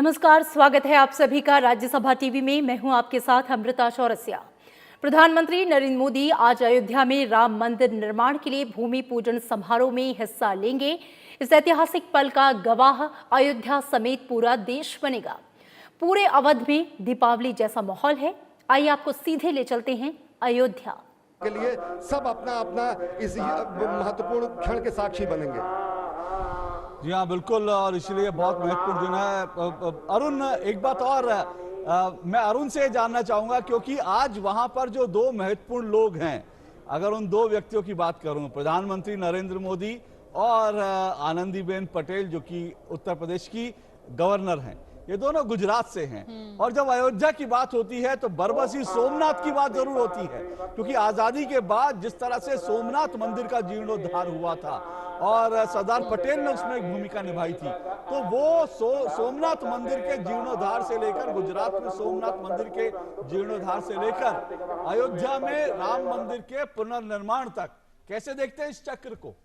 नमस्कार, स्वागत है आप सभी का राज्यसभा टीवी में। मैं हूं आपके साथ अमृता चौरसिया। प्रधानमंत्री नरेंद्र मोदी आज अयोध्या में राम मंदिर निर्माण के लिए भूमि पूजन समारोह में हिस्सा लेंगे। इस ऐतिहासिक पल का गवाह अयोध्या समेत पूरा देश बनेगा। पूरे अवध में दीपावली जैसा माहौल है। आइए आपको सीधे ले चलते हैं अयोध्या के लिए। सब अपना अपना इस महत्वपूर्ण क्षण के साक्षी बनेंगे। जी हाँ, बिल्कुल, और इसलिए बहुत महत्वपूर्ण दिन है। अरुण, एक बात और मैं अरुण से जानना चाहूंगा, क्योंकि आज वहां पर जो दो महत्वपूर्ण लोग हैं, अगर उन दो व्यक्तियों की बात करूं, प्रधानमंत्री नरेंद्र मोदी और आनंदीबेन पटेल जो कि उत्तर प्रदेश की गवर्नर हैं, ये दोनों गुजरात से हैं। और जब अयोध्या की बात होती है तो बरबसी सोमनाथ की बात जरूर होती है, क्योंकि आजादी के बाद जिस तरह से सोमनाथ मंदिर का जीर्णोद्धार हुआ था और सरदार पटेल ने उसमें एक भूमिका निभाई थी, तो वो सोमनाथ मंदिर के जीर्णोद्धार से लेकर, गुजरात में सोमनाथ मंदिर के जीर्णोद्धार से लेकर अयोध्या में राम मंदिर के पुनर्निर्माण तक कैसे देखते हैं इस चक्र को?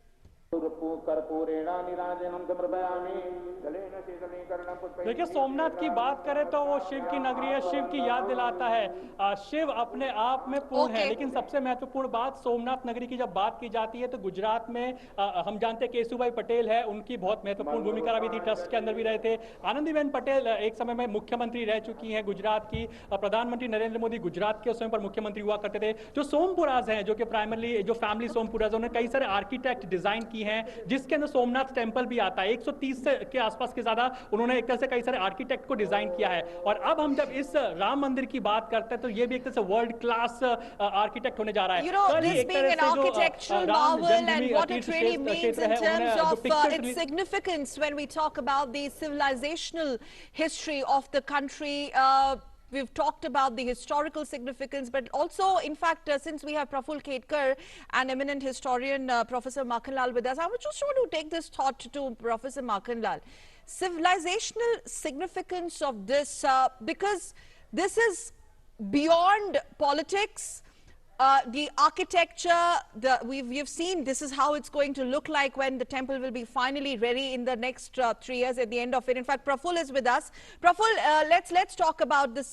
देखिए, सोमनाथ की बात करें तो वो शिव की नगरी है, शिव की याद दिलाता है। शिव अपने आप में पूर्ण है, लेकिन सबसे महत्वपूर्ण बात सोमनाथ नगरी की जब बात की जाती है तो गुजरात में हम जानते हैं केशुभाई पटेल है, उनकी बहुत महत्वपूर्ण भूमिका रही थी। ट्रस्ट के अंदर भी रहे थे। आनंदीबेन पटेल एक समय में मुख्यमंत्री रह चुकी हैं गुजरात की। प्रधानमंत्री नरेंद्र मोदी गुजरात के समय पर मुख्यमंत्री हुआ करते थे। जो सोमपुराज हैं, जो कि प्राइमरली जो फैमिली सोमपुराज, उन्होंने कई सारे आर्किटेक्ट डिजाइन की हैं, जिसके अंदर सोमनाथ टेंपल भी आता है। 130 के आसपास के ज्यादा उन्होंने एक तरह से कई सारे आर्किटेक्ट को डिजाइन किया है। और अब हम जब इस राम मंदिर की बात करते हैं तो ये भी एक तरह से वर्ल्ड क्लास आर्किटेक्ट होने जा रहा है। You know, this being an architectural marvel and what it really means in terms of its significance when we talk about the civilizational history of the country. We've talked about the historical significance, but also, in fact, since we have Praful Ketkar, an eminent historian, Professor Makhanlal with us, I would just want to take this thought to Professor Makhanlal. Civilizational significance of this, because this is beyond politics. The architecture, we've seen this is how it's going to look like when the temple will be finally ready in the next 3 years at the end of it. In fact, Praful is with us. Praful, let's talk about this,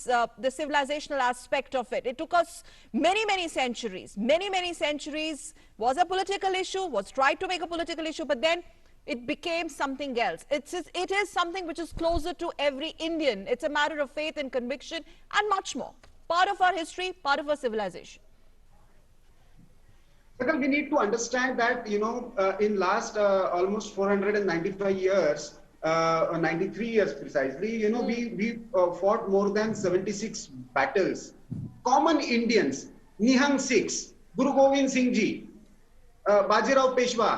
the civilizational aspect of it. It took us many centuries. Many centuries. Was a political issue, was tried to make a political issue, but then it became something else. It is something which is closer to every Indian. It's a matter of faith and conviction and much more. Part of our history, part of our civilization. We need to understand that, in last almost 495 years, 93 years precisely, we fought more than 76 battles. Common Indians, Nihang Sikhs, Guru Govind Singh Ji, Bajirao Peshwa,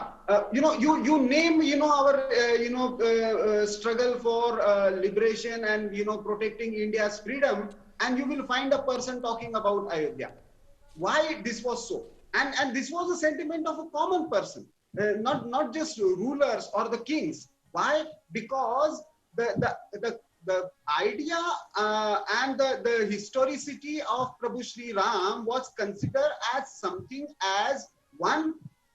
you name, our struggle for liberation and, protecting India's freedom, and you will find a person talking about Ayodhya. Why this was so? And this was a sentiment of a common person, not just rulers or the kings. Why? Because the idea and the historicity of Prabhu Shri Ram was considered as something as one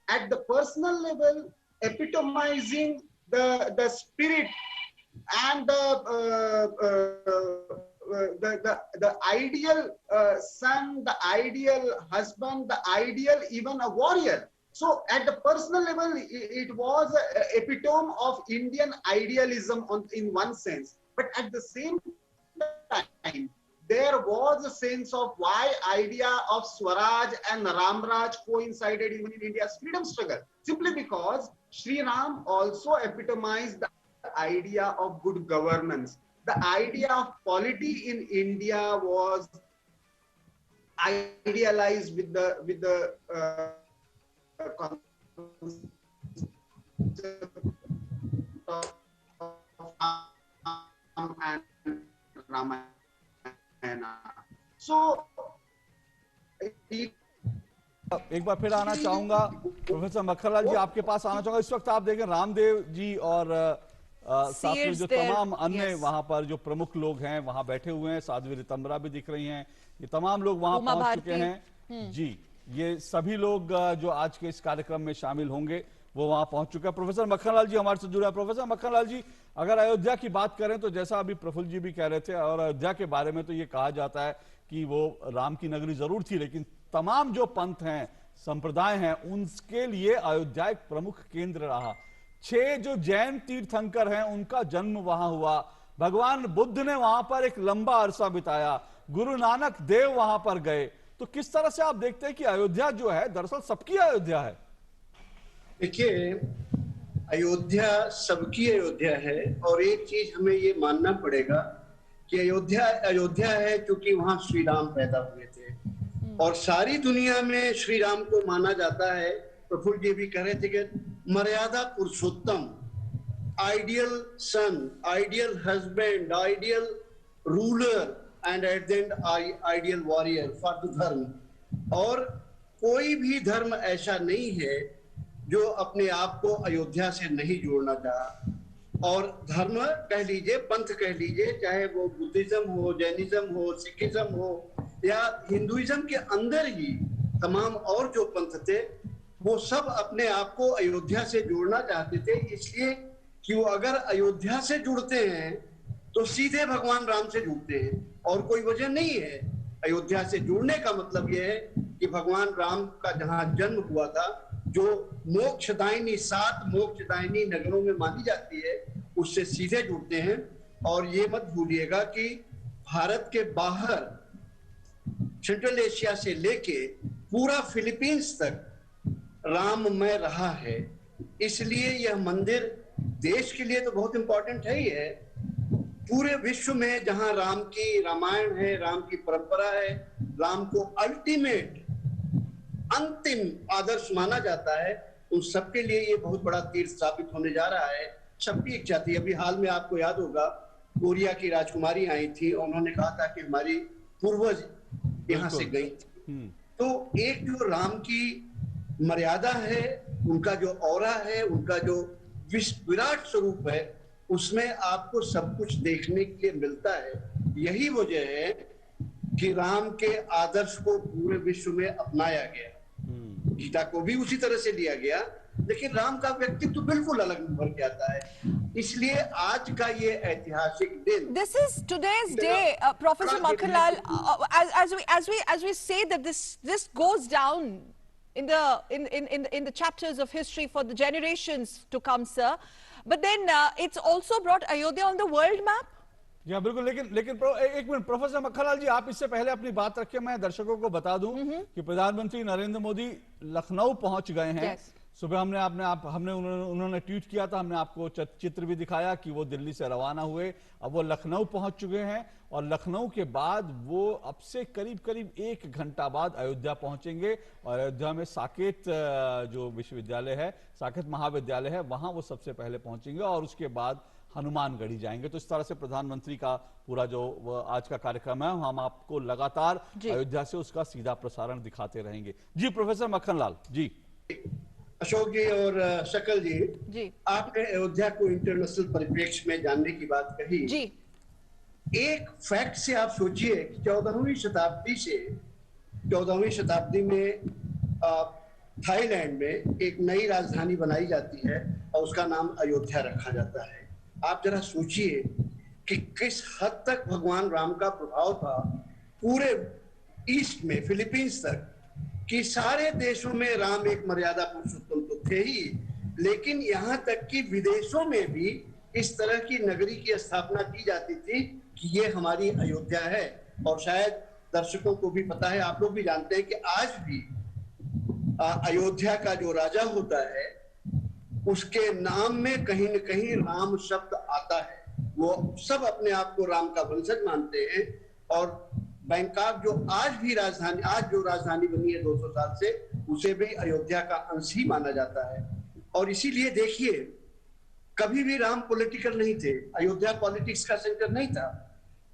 at the personal level, epitomizing the spirit and the ideal son, the ideal husband, the ideal even a warrior. So at the personal level, it was an epitome of Indian idealism in one sense. But at the same time, there was a sense of why idea of Swaraj and Ramraj coincided even in India's freedom struggle. Simply because Sri Ram also epitomized the idea of good governance. The idea of polity in India was idealized with the and Ramayana. So एक बार फिर आना चाहूंगा professor Makhanlal जी, आपके पास आना चाहूंगा। इस वक्त आप देखें रामदेव जी और साथ में जो तमाम अन्य वहां पर जो प्रमुख लोग हैं वहां बैठे हुए हैं, साध्वी रितंबरा भी दिख रही हैं, ये तमाम लोग वहां पहुंच चुके हैं। जी, ये सभी लोग जो आज के इस कार्यक्रम में शामिल होंगे वो वहां पहुंच चुका है। प्रोफेसर मक्खनलाल जी हमारे से जुड़ा है। प्रोफेसर मक्खनलाल जी, अगर अयोध्या की बात करें तो जैसा अभी प्रफुल्ल जी भी कह रहे थे, और अयोध्या के बारे में तो ये कहा जाता है कि वो राम की नगरी जरूर थी, लेकिन तमाम जो पंथ हैं, संप्रदाय हैं, उनके लिए अयोध्या एक प्रमुख केंद्र रहा। 6 जो जैन तीर्थंकर हैं उनका जन्म वहां हुआ, भगवान बुद्ध ने वहां पर एक लंबा अरसा बिताया, गुरु नानक देव वहां पर गए। तो किस तरह से आप देखते हैं कि अयोध्या जो है दरअसल सबकी अयोध्या है? देखिए, अयोध्या सबकी अयोध्या है, और एक चीज हमें ये मानना पड़ेगा कि अयोध्या अयोध्या है क्योंकि वहां श्री राम पैदा हुए थे, और सारी दुनिया में श्री राम को माना जाता है। प्रफुल्ल जी भी कह रहे थे कि मर्यादा पुरुषोत्तम, ideal son, ideal husband, ideal ruler and at the end ideal warrior for the dharma. और कोई भी धर्म ऐसा नहीं है जो अपने आप को अयोध्या से नहीं जोड़ना चाहा। और धर्म कह लीजिए, पंथ कह लीजिए, चाहे वो बुद्धिज्म हो, जैनिज्म हो, सिखिज्म हो, या हिंदुइज्म के अंदर ही तमाम और जो पंथ थे, वो सब अपने आप को अयोध्या से जोड़ना चाहते थे, इसलिए कि वो अगर अयोध्या से जुड़ते हैं तो सीधे भगवान राम से जुड़ते हैं, और कोई वजह नहीं है। अयोध्या से जुड़ने का मतलब यह है कि भगवान राम का जहां जन्म हुआ था, जो मोक्षदायिनी 7 मोक्षदायिनी नगरों में मानी जाती है, उससे सीधे जुड़ते हैं। और ये मत भूलिएगा कि भारत के बाहर सेंट्रल एशिया से लेके पूरा फिलीपींस तक राममय रहा है, इसलिए यह मंदिर देश के लिए तो बहुत इंपॉर्टेंट है ही है। पूरे विश्व में जहां राम की रामायण है, राम की परंपरा है, राम को अल्टीमेट अंतिम आदर्श माना जाता है, उन सबके लिए ये बहुत बड़ा तीर्थ साबित होने जा रहा है। सबकी इच्छा थी। अभी हाल में आपको याद होगा, कोरिया की राजकुमारी आई थी, उन्होंने कहा था कि हमारी पूर्वज यहाँ से गई थी। तो एक जो राम की मर्यादा है, उनका जो औरा है, उनका जो विराट स्वरूप है, उसमें आपको सब कुछ देखने के लिए मिलता है। यही वजह है कि राम के आदर्श को पूरे विश्व में अपनाया गया। गीता को भी उसी तरह से लिया गया, लेकिन राम का व्यक्तित्व तो बिल्कुल अलग उभर के आता है। इसलिए आज का ये ऐतिहासिक दिन, This is today's day, Professor Makhanlal. As we say that this goes down in the chapters of history for the generations to come, sir. But then it's also brought Ayodhya on the world map. या बिल्कुल, लेकिन एक minute professor Makhanlal जी, आप इससे पहले अपनी बात रखिए, मैं दर्शकों को बता दूं कि प्रधानमंत्री नरेंद्र मोदी लखनऊ पहुंच गए हैं। Yes. सुबह उन्होंने ट्वीट किया था, हमने आपको चित्र भी दिखाया कि वो दिल्ली से रवाना हुए, अब वो लखनऊ पहुंच चुके हैं, और लखनऊ के बाद वो अब से करीब 1 घंटा बाद अयोध्या पहुंचेंगे, और अयोध्या में साकेत जो विश्वविद्यालय है, साकेत महाविद्यालय है, वहां वो सबसे पहले पहुंचेंगे, और उसके बाद हनुमानगढ़ी जाएंगे। तो इस तरह से प्रधानमंत्री का पूरा जो आज का कार्यक्रम है, हम आपको लगातार अयोध्या से उसका सीधा प्रसारण दिखाते रहेंगे। जी प्रोफेसर मक्खनलाल जी। अशोक जी और शकल जी, आपने अयोध्या को इंटरनेशनल परिप्रेक्ष्य में जानने की बात कही जी। एक फैक्ट से आप सोचिए कि 14वीं शताब्दी में थाईलैंड में एक नई राजधानी बनाई जाती है और उसका नाम अयोध्या रखा जाता है। आप जरा सोचिए कि किस हद तक भगवान राम का प्रभाव था पूरे ईस्ट में, फिलीपींस तक, कि सारे देशों में राम एक मर्यादा पुरुषोत्तम तो थे ही, लेकिन यहाँ तक कि विदेशों में भी इस तरह की नगरी की स्थापना की जाती थी कि ये हमारी अयोध्या है। और शायद दर्शकों को भी पता है, आप लोग भी जानते हैं कि आज भी अयोध्या का जो राजा होता है उसके नाम में कहीं न कहीं राम शब्द आता है। वो सब अपने आप को राम का वंशज मानते हैं, और बैंकॉक जो आज जो राजधानी बनी है 200 साल से, उसे भी अयोध्या का अंश ही माना जाता है। और इसीलिए देखिए, कभी भी राम पॉलिटिकल नहीं थे, अयोध्या पॉलिटिक्स का सेंटर नहीं था,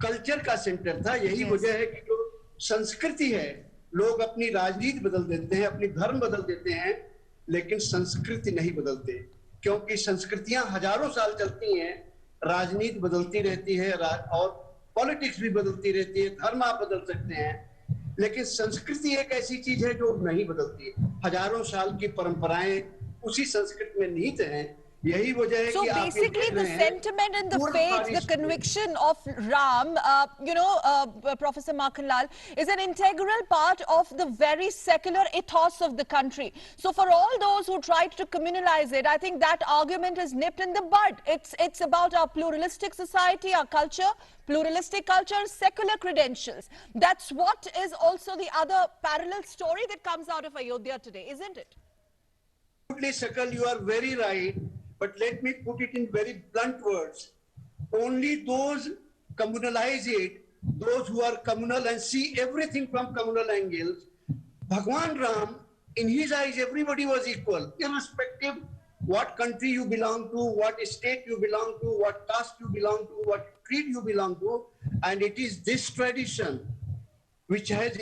कल्चर का सेंटर था। यही वजह है कि जो संस्कृति है, लोग अपनी राजनीति बदल देते हैं, अपनी धर्म बदल देते हैं, लेकिन संस्कृति नहीं बदलते, क्योंकि संस्कृतियां हजारों साल चलती हैं, राजनीति बदलती रहती है और पॉलिटिक्स भी बदलती रहती है, धर्म आप बदल सकते हैं, लेकिन संस्कृति एक ऐसी चीज है जो नहीं बदलती। हजारों साल की परंपराएं उसी संस्कृति में निहित हैं, यही वजह है So कि आप ये basically, देख the रहे हैं, sentiment and the पूर्ण faith, the बारिश में। conviction of Ram, Professor Makhanlal, is an integral part of the very secular ethos of the country. So for all those who tried to communalize it, I think that argument is nipped in the bud. It's about our pluralistic society, our culture, pluralistic culture, secular credentials. That's what is also the other parallel story that comes out of Ayodhya today, isn't it? Absolutely, Sakal, you are very right. But let me put it in very blunt words. Only those communalize it, those who are communal and see everything from communal angles. Bhagwan Ram, in his eyes, everybody was equal, irrespective what country you belong to, what state you belong to, what caste you belong to, what creed you belong to. And it is this tradition which has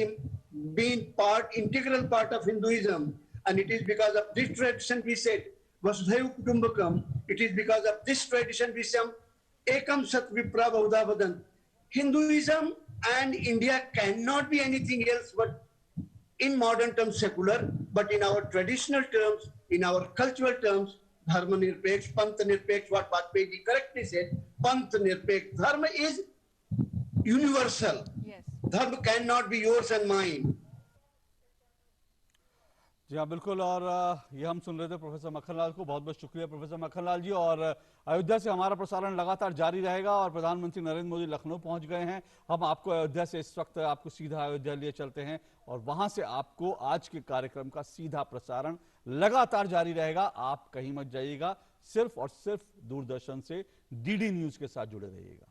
been integral part of Hinduism. And it is because of this tradition we said, Vasudhaiva Kutumbakam. It is because of this tradition we say, Ekam Sat Vipra Bahuda Vadan. Hinduism and India cannot be anything else but in modern terms secular, but in our traditional terms, in our cultural terms, Dharma Nirpeksh, Pant Nirpeksh, what Vajpayee correctly said, Pant Nirpeksh. Dharma is universal. Yes. Dharma cannot be yours and mine. जी हाँ बिल्कुल। और ये हम सुन रहे थे professor Makhanlal को। बहुत बहुत शुक्रिया प्रोफेसर मक्खनलाल जी। और अयोध्या से हमारा प्रसारण लगातार जारी रहेगा और प्रधानमंत्री नरेंद्र मोदी लखनऊ पहुंच गए हैं। हम आपको अयोध्या से इस वक्त आपको सीधा अयोध्या लिए चलते हैं और वहां से आपको आज के कार्यक्रम का सीधा प्रसारण लगातार जारी रहेगा। आप कहीं मत जाइएगा, सिर्फ और सिर्फ दूरदर्शन से डीडी न्यूज के साथ जुड़े रहिएगा।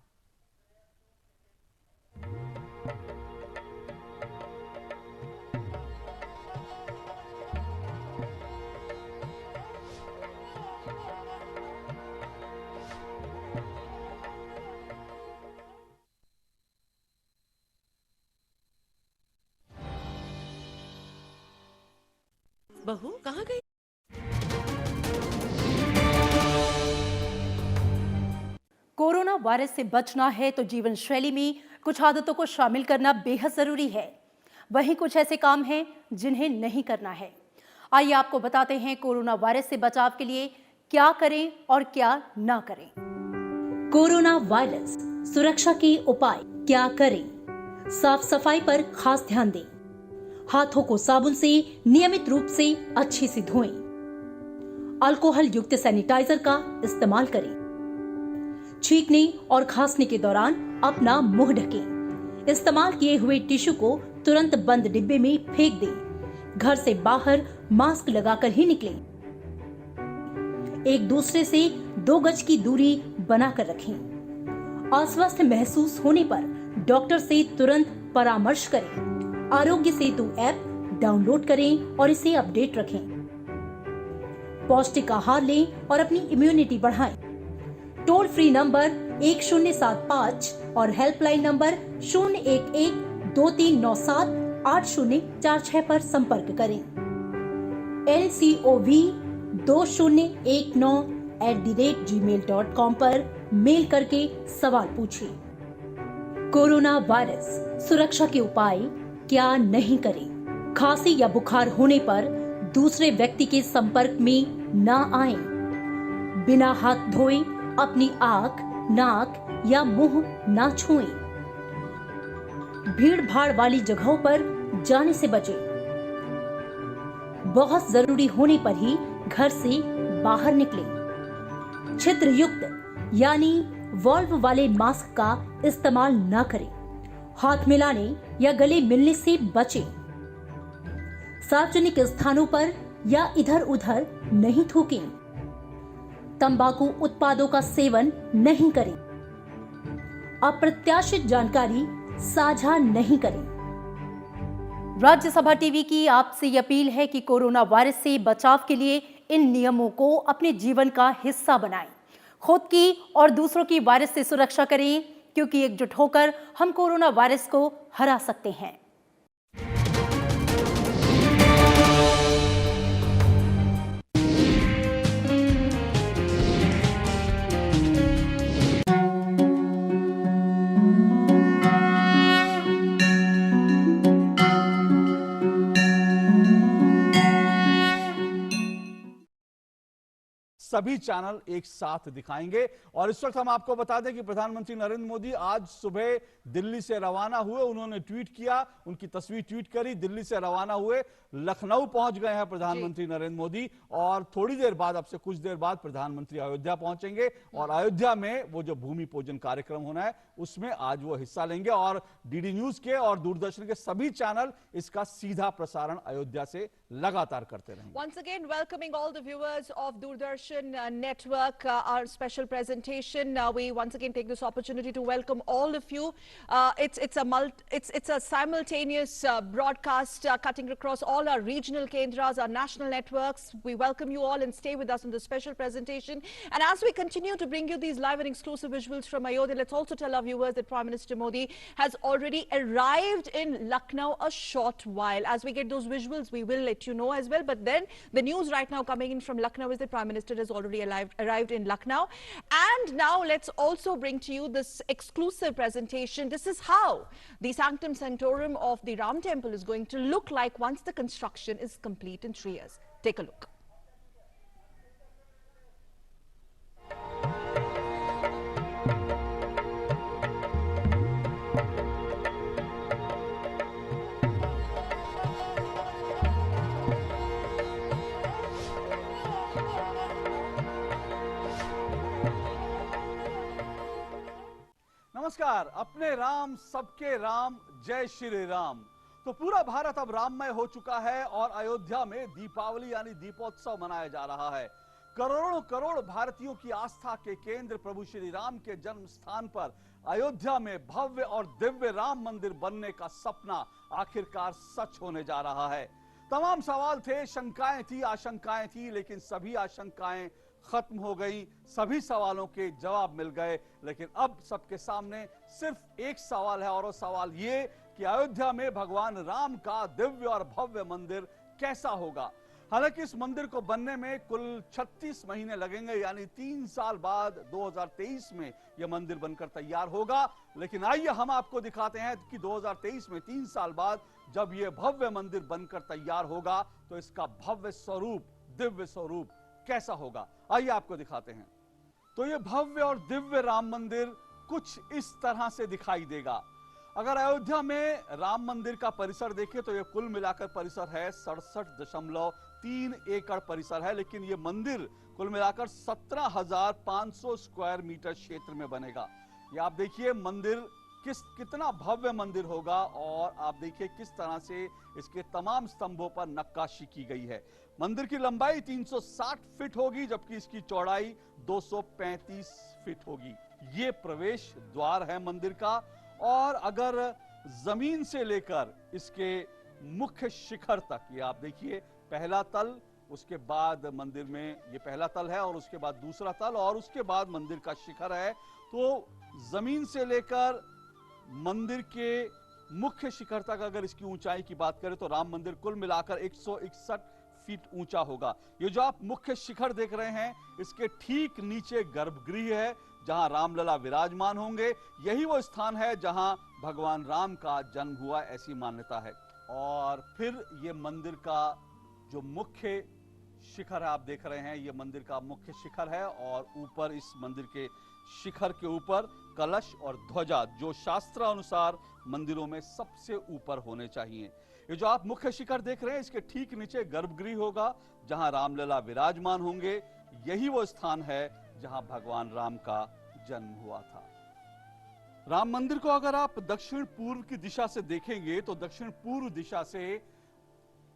बहू कहाँ गई? कोरोना वायरस से बचना है तो जीवन शैली में कुछ आदतों को शामिल करना बेहद जरूरी है। वहीं कुछ ऐसे काम हैं जिन्हें नहीं करना है। आइए आपको बताते हैं कोरोना वायरस से बचाव के लिए क्या करें और क्या ना करें। कोरोना वायरस सुरक्षा के उपाय क्या करें? साफ सफाई पर खास ध्यान दें। हाथों को साबुन से नियमित रूप से अच्छे से धोएं। अल्कोहल युक्त सैनिटाइजर का इस्तेमाल करें। छींकने और खांसने के दौरान अपना मुंह ढकें। इस्तेमाल किए हुए टिश्यू को तुरंत बंद डिब्बे में फेंक दें। घर से बाहर मास्क लगाकर ही निकलें। एक दूसरे से 2 गज की दूरी बनाकर रखें। अस्वस्थ महसूस होने पर डॉक्टर से तुरंत परामर्श करें। आरोग्य सेतु ऐप डाउनलोड करें और इसे अपडेट रखें। पौष्टिक आहार लें और अपनी इम्यूनिटी बढ़ाएं। टोल फ्री नंबर 1075 और हेल्पलाइन नंबर 011-2397-8046 पर संपर्क करें। LCOV2019@gmail.com पर मेल करके सवाल पूछिए। कोरोना वायरस सुरक्षा के उपाय क्या नहीं करें? खांसी या बुखार होने पर दूसरे व्यक्ति के संपर्क में न आएं। बिना हाथ धोए अपनी आंख, नाक या मुंह न छुएं। भीड़ भाड़ वाली जगहों पर जाने से बचें। बहुत जरूरी होने पर ही घर से बाहर निकलें। छिद्र युक्त यानी वॉल्व वाले मास्क का इस्तेमाल न करें। हाथ मिलाने या गले मिलने से बचें। सार्वजनिक स्थानों पर या इधर उधर नहीं थूकें। तंबाकू उत्पादों का सेवन नहीं करें। अप्रत्याशित जानकारी साझा नहीं करें। राज्यसभा टीवी की आपसे ये अपील है कि कोरोना वायरस से बचाव के लिए इन नियमों को अपने जीवन का हिस्सा बनाएं। खुद की और दूसरों की वायरस से सुरक्षा करें, क्योंकि एकजुट होकर हम कोरोना वायरस को हरा सकते हैं। सभी चैनल एक साथ दिखाएंगे। और इस वक्त हम आपको बता दें कि प्रधानमंत्री नरेंद्र मोदी आज सुबह दिल्ली से रवाना हुए। उन्होंने ट्वीट किया, उनकी तस्वीर ट्वीट करी, दिल्ली से रवाना हुए लखनऊ पहुंच गए हैं प्रधानमंत्री नरेंद्र मोदी। और थोड़ी देर बाद, अब से कुछ देर बाद प्रधानमंत्री अयोध्या पहुंचेंगे और अयोध्या में वो जो भूमि पूजन कार्यक्रम होना है उसमें आज वो हिस्सा लेंगे। और डीडी न्यूज के और दूरदर्शन के सभी चैनल इसका सीधा प्रसारण अयोध्या से लगातार करते रहेंगे। Once again, welcoming all the viewers of Doordarshan Network, our special presentation. We once again take this opportunity to welcome all of you. It's a simultaneous broadcast cutting across all our regional kendras, our national networks. We welcome you all and stay with us in the special presentation. And as we continue to bring you these live and exclusive visuals from Ayodhya, let's also tell our viewers that Prime Minister Modi has already arrived in Lucknow a short while. As we get those visuals, we will let you know as well. But then the news right now coming in from Lucknow is that Prime Minister has already arrived in Lucknow. And now let's also bring to you this exclusive presentation. This is how the Sanctum Sanctorum of the Ram Temple is going to look like once the construction is complete in 3 years. Take a look. नमस्कार, अपने राम सबके राम, जय श्री राम। तो पूरा भारत अब राममय हो चुका है और अयोध्या में दीपावली यानी दीपोत्सव मनाया जा रहा है। करोड़ों करोड़ भारतीयों की आस्था के केंद्र प्रभु श्री राम के जन्म स्थान पर अयोध्या में भव्य और दिव्य राम मंदिर बनने का सपना आखिरकार सच होने जा रहा है। तमाम सवाल थे, शंकाएं थी, आशंकाएं थी, लेकिन सभी आशंकाएं खत्म हो गई, सभी सवालों के जवाब मिल गए। लेकिन अब सबके सामने सिर्फ एक सवाल है और वो सवाल ये कि अयोध्या में भगवान राम का दिव्य और भव्य मंदिर कैसा होगा। हालांकि इस मंदिर को बनने में कुल 36 महीने लगेंगे, यानी 3 साल बाद 2023 में यह मंदिर बनकर तैयार होगा। लेकिन आइए हम आपको दिखाते हैं कि 2023 में 3 साल बाद जब यह भव्य मंदिर बनकर तैयार होगा तो इसका भव्य स्वरूप, दिव्य स्वरूप कैसा होगा। आइए आपको दिखाते हैं। तो ये भव्य और दिव्य राम मंदिर कुछ इस तरह से दिखाई देगा। अगर अयोध्या में राम मंदिर का परिसर देखें तो ये कुल मिलाकर परिसर है 67.3 एकड़ परिसर है, लेकिन ये मंदिर कुल मिलाकर 17,500 स्क्वायर मीटर क्षेत्र में बनेगा। ये आप देखिए मंदिर कितना भव्य मंदिर होगा और आप देखिए किस तरह से इसके तमाम स्तंभों पर नक्काशी की गई है। मंदिर की लंबाई 360 फीट होगी जबकि इसकी चौड़ाई 235 फीट होगी। ये प्रवेश द्वार है मंदिर का। और अगर जमीन से लेकर इसके मुख्य शिखर तक, ये आप देखिए पहला तल, उसके बाद मंदिर में ये पहला तल है और उसके बाद दूसरा तल और उसके बाद मंदिर का शिखर है। तो जमीन से लेकर मंदिर के मुख्य शिखर तक अगर इसकी ऊंचाई की बात करें तो राम मंदिर कुल मिलाकर 161 फीट ऊंचा होगा। ये जो आप मुख्य शिखर देख रहे हैं इसके ठीक नीचे गर्भगृह है जहां रामलला विराजमान होंगे। यही वो स्थान है जहां भगवान राम का जन्म हुआ, ऐसी मान्यता है। और फिर ये मंदिर का जो मुख्य शिखर है आप देख रहे हैं, ये मंदिर का मुख्य शिखर है और ऊपर इस मंदिर के शिखर के ऊपर कलश और ध्वजा जो शास्त्र अनुसार मंदिरों में सबसे ऊपर होने चाहिए। ये जो आप मुख्य शिखर देख रहे हैं इसके ठीक नीचे गर्भगृह होगा जहां रामलला विराजमान होंगे। यही वो स्थान है जहां भगवान राम का जन्म हुआ था। राम मंदिर को अगर आप दक्षिण पूर्व की दिशा से देखेंगे तो दक्षिण पूर्व दिशा से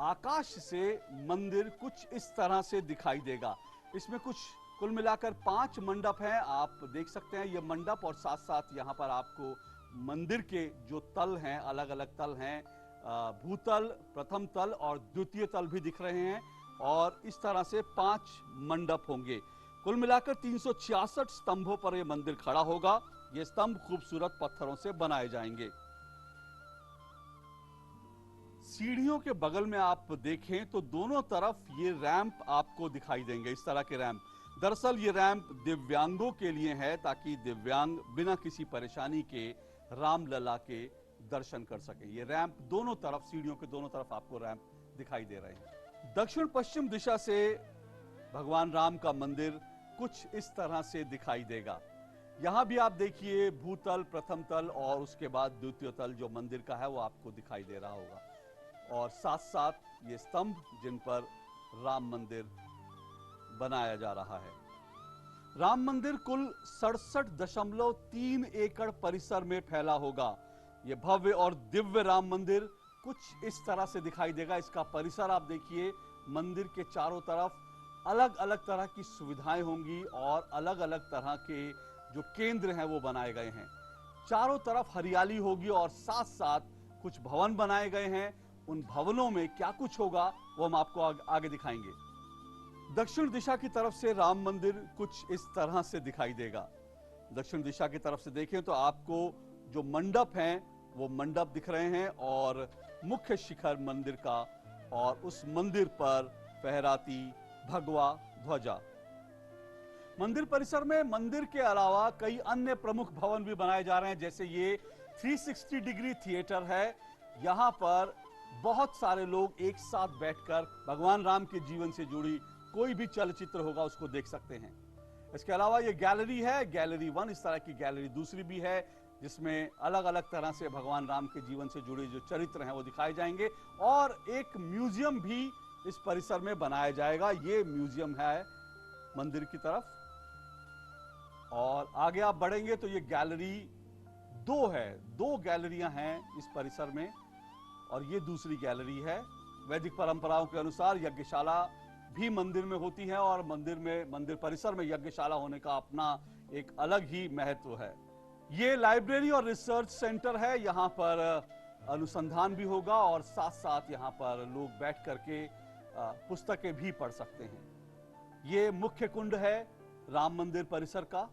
आकाश से मंदिर कुछ इस तरह से दिखाई देगा। इसमें कुछ कुल मिलाकर 5 मंडप हैं, आप देख सकते हैं ये मंडप, और साथ साथ यहाँ पर आपको मंदिर के जो तल हैं, अलग अलग तल हैं, भूतल, प्रथम तल और द्वितीय तल भी दिख रहे हैं। और इस तरह से 5 मंडप होंगे। कुल मिलाकर 366 स्तंभों पर यह मंदिर खड़ा होगा। ये स्तंभ खूबसूरत पत्थरों से बनाए जाएंगे। सीढ़ियों के बगल में आप देखें तो दोनों तरफ ये रैंप आपको दिखाई देंगे, इस तरह के रैंप। दरअसल ये रैंप दिव्यांगों के लिए है ताकि दिव्यांग बिना किसी परेशानी के रामलला के दर्शन कर सके। ये रैंप दोनों तरफ, सीढ़ियों के दोनों तरफ आपको रैंप दिखाई दे रहे हैं। दक्षिण पश्चिम दिशा से भगवान राम का मंदिर कुछ इस तरह से दिखाई देगा। यहां भी आप देखिए भूतल, प्रथम तल और उसके बाद द्वितीय तल जो मंदिर का है वो आपको दिखाई दे रहा होगा, और साथ साथ ये स्तंभ जिन पर राम मंदिर बनाया जा रहा है। राम मंदिर कुल 67.3 एकड़ परिसर में फैला होगा। यह भव्य और दिव्य राम मंदिर कुछ इस तरह से दिखाई देगा। इसका परिसर आप देखिए, मंदिर के चारों तरफ अलग अलग तरह की सुविधाएं होंगी और अलग अलग तरह के जो केंद्र हैं वो बनाए गए हैं। चारों तरफ हरियाली होगी और साथ साथ कुछ भवन बनाए गए हैं। उन भवनों में क्या कुछ होगा वो हम आपको आगे दिखाएंगे। दक्षिण दिशा की तरफ से राम मंदिर कुछ इस तरह से दिखाई देगा। दक्षिण दिशा की तरफ से देखें तो आपको जो मंडप हैं वो मंडप दिख रहे हैं और मुख्य शिखर मंदिर का, और उस मंदिर पर फहराती भगवा ध्वजा। मंदिर परिसर में मंदिर के अलावा कई अन्य प्रमुख भवन भी बनाए जा रहे हैं, जैसे ये 360 डिग्री थिएटर है। यहां पर बहुत सारे लोग एक साथ बैठकर भगवान राम के जीवन से जुड़ी कोई भी चलचित्र होगा उसको देख सकते हैं। इसके अलावा ये गैलरी है, गैलरी 1, इस तरह की गैलरी दूसरी भी है जिसमें अलग अलग तरह से भगवान राम के जीवन से जुड़े जो चरित्र हैं वो दिखाए जाएंगे, और एक म्यूजियम भी इस परिसर में बनाया जाएगा। ये म्यूजियम है मंदिर की तरफ, और आगे आप बढ़ेंगे तो ये गैलरी 2 है। 2 गैलरियां हैं इस परिसर में, और ये दूसरी गैलरी है। वैदिक परंपराओं के अनुसार यज्ञशाला भी मंदिर में होती है, और मंदिर परिसर में यज्ञशाला होने का अपना एक अलग ही महत्व है। ये लाइब्रेरी और रिसर्च सेंटर है। यहाँ पर अनुसंधान भी होगा और साथ साथ यहाँ पर लोग बैठ करके पुस्तकें भी पढ़ सकते हैं। ये मुख्य कुंड है राम मंदिर परिसर का,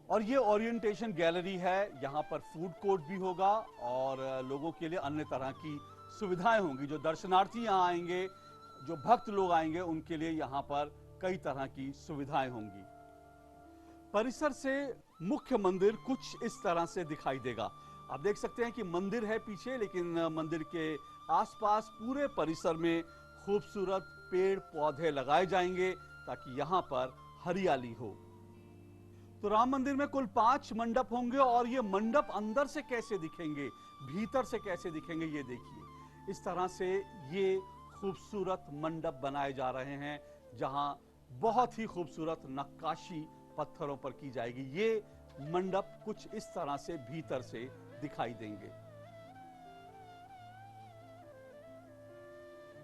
और ये ओरिएंटेशन गैलरी है। यहाँ पर फूड कोर्ट भी होगा और लोगों के लिए अन्य तरह की सुविधाएं होंगी। जो दर्शनार्थी यहाँ आएंगे, जो भक्त लोग आएंगे, उनके लिए यहाँ पर कई तरह की सुविधाएं होंगी। परिसर से मुख्य मंदिर कुछ इस तरह से दिखाई देगा। आप देख सकते हैं कि मंदिर है पीछे, लेकिन मंदिर के आसपास पूरे परिसर में खूबसूरत पेड़ पौधे लगाए जाएंगे ताकि यहाँ पर हरियाली हो। तो राम मंदिर में कुल 5 मंडप होंगे, और ये मंडप अंदर से कैसे दिखेंगे, भीतर से कैसे दिखेंगे, ये देखिए। इस तरह से ये खूबसूरत मंडप बनाए जा रहे हैं, जहां बहुत ही खूबसूरत नक्काशी पत्थरों पर की जाएगी। ये मंडप कुछ इस तरह से भीतर से दिखाई देंगे।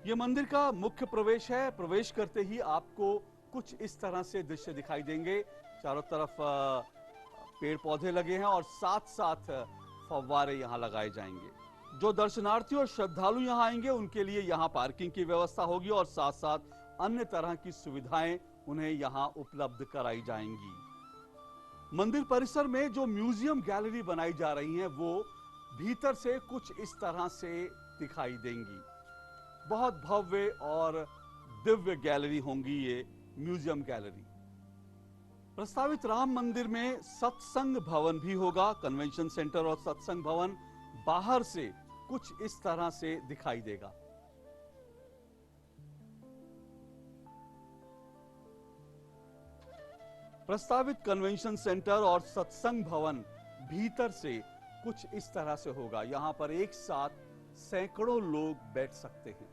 ये मंदिर का मुख्य प्रवेश है। प्रवेश करते ही आपको कुछ इस तरह से दृश्य दिखाई देंगे। चारों तरफ पेड़ पौधे लगे हैं और साथ साथ फव्वारे यहां लगाए जाएंगे। जो दर्शनार्थी और श्रद्धालु यहां आएंगे उनके लिए यहां पार्किंग की व्यवस्था होगी, और साथ साथ अन्य तरह की सुविधाएं उन्हें यहां उपलब्ध कराई जाएंगी। मंदिर परिसर में जो म्यूजियम गैलरी बनाई जा रही हैं वो भीतर से कुछ इस तरह से दिखाई देंगी। बहुत भव्य और दिव्य गैलरी होंगी ये म्यूजियम गैलरी। प्रस्तावित राम मंदिर में सत्संग भवन भी होगा। कन्वेंशन सेंटर और सत्संग भवन बाहर से कुछ इस तरह से दिखाई देगा। प्रस्तावित कन्वेंशन सेंटर और सत्संग भवन भीतर से कुछ इस तरह से होगा। यहां पर एक साथ सैकड़ों लोग बैठ सकते हैं।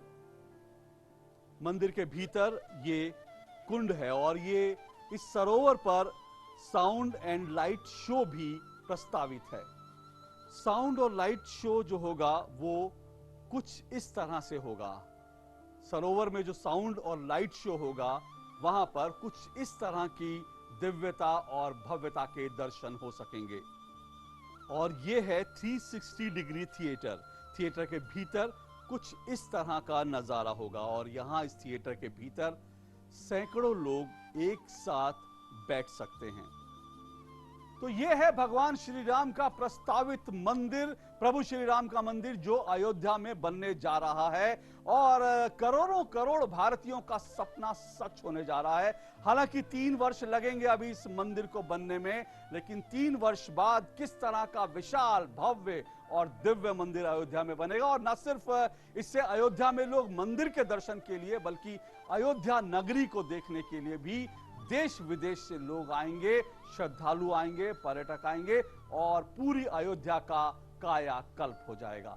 मंदिर के भीतर ये कुंड है, और ये इस सरोवर पर साउंड एंड लाइट शो भी प्रस्तावित है। साउंड और लाइट शो जो होगा वो कुछ इस तरह से होगा। सरोवर में जो साउंड और लाइट शो होगा वहां पर कुछ इस तरह की दिव्यता और भव्यता के दर्शन हो सकेंगे। और ये है 360 डिग्री थिएटर। थिएटर के भीतर कुछ इस तरह का नजारा होगा, और यहां इस थिएटर के भीतर सैकड़ों लोग एक साथ बैठ सकते हैं। तो यह है भगवान श्री राम का प्रस्तावित मंदिर, प्रभु श्री राम का मंदिर जो अयोध्या में बनने जा रहा है, और करोड़ों करोड़ भारतीयों का सपना सच होने जा रहा है। हालांकि 3 वर्ष लगेंगे अभी इस मंदिर को बनने में, लेकिन 3 वर्ष बाद किस तरह का विशाल, भव्य और दिव्य मंदिर अयोध्या में बनेगा। और न सिर्फ इससे अयोध्या में लोग मंदिर के दर्शन के लिए बल्कि अयोध्या नगरी को देखने के लिए भी देश विदेश से लोग आएंगे, श्रद्धालु आएंगे, पर्यटक आएंगे और पूरी अयोध्या का कायाकल्प हो जाएगा।